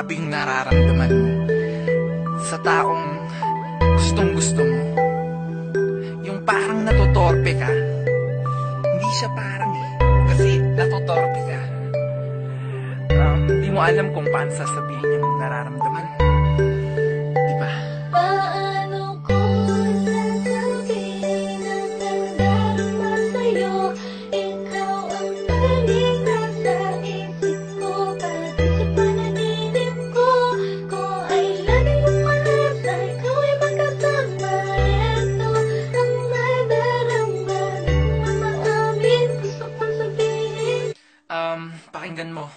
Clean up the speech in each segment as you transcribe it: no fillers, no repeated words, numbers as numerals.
grabe yung nararamdaman mo sa taong gustong gusto mo. Yung parang natotorpe ka. Hindi siya parang kasi natotorpe ka. Hindi mo alam kung paano sasabihin yung nararamdaman. Diba? Paano ko sasabihin ang nagdarama sa'yo? Ikaw ang tanging nasa isip ko. Pati sa panaginip ko, kung ay laging umaasa, ikaw ay magkasama. Ito ang nadarama, di mo maamin, gusto kong sabihin. Pakinggan mo.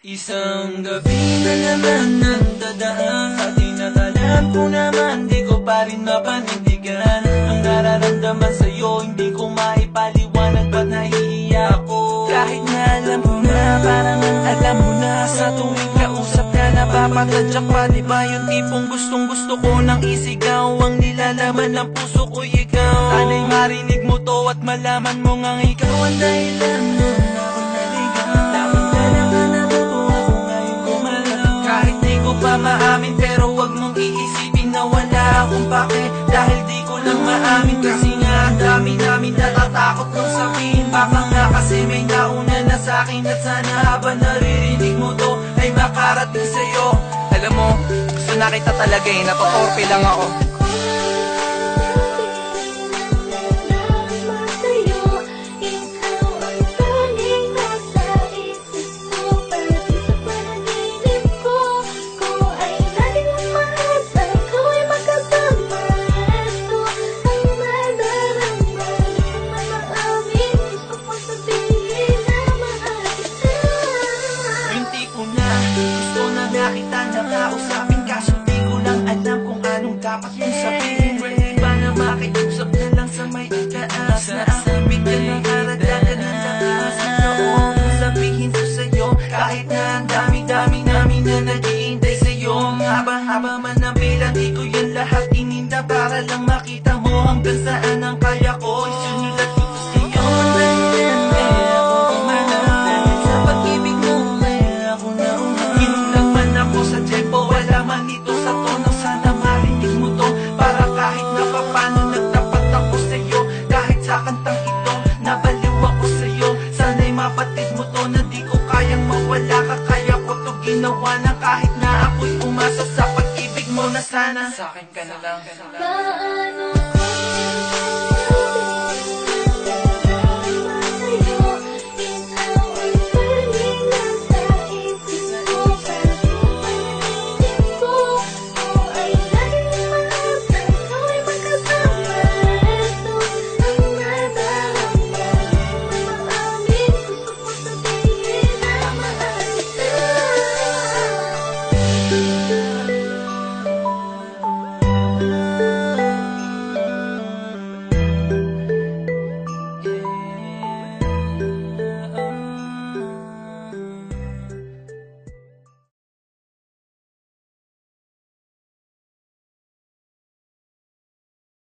Isang gabi na naman ang dadaan, at tinatalan ko naman, di ko pa rin mapanindigan. Ang nararamdaman sa'yo, hindi ko maipaliwanag, ba't nahihiya ako? Kahit na alam mo na, parang ang alam mo na, sa tuwing kausap ka, napapatadyak pa. Diba yung tipong gustong gusto ko nang isigaw, ang nilalaman ng puso ko'y ikaw. Sana'y marinig mo to at malaman mo ngang ikaw ang dahilan nun ako naligaw. Dapat ka lang ang natutuwa ko ngayon kumalaw. Kahit di ko pa maamin, pero wag mong iisipin na wala akong pake, dahil di ko lang maamin. Kasi nga ang dami namin natatakot kong sabihin. Baka nga kasi may nauna na sa'kin, at sana habang naririnig mo to ay makarating sa'yo. Alam mo, gusto na kita talaga eh. Natotorpe lang ako. Nakausapin kaso di ko lang alam kung anong dapat kong sabihin. Pwede ba na makiusap na lang sa may itaas, na ang bigyan ng karagdagan ng lakas ng loob kong sabihin ko sa'yo. Kahit na ang dami-dami namin na nag-iintay sa'yo, haba-haba man ang bilang, di ko yan lahat ininda para lang makita mo hanggang saan ang kaya ko. Isinulat ko to sa'yo. Dahil ako kumalaw, dahil sa pag-ibig mo ako nauna. Ginulag man ako sa tempo, wala man ito sa tono. Sana marinig mo to, para kahit na papano nagtapat ako sa'yo. Kahit sa kantang ito, nabaliw ako sa'yo. Sana'y mapatid mo to na di ko kayang mawala ka. Kaya ko to ginawa na kahit na ako'y umasa sa pag-ibig mo na sana Sa'kin ka na lang.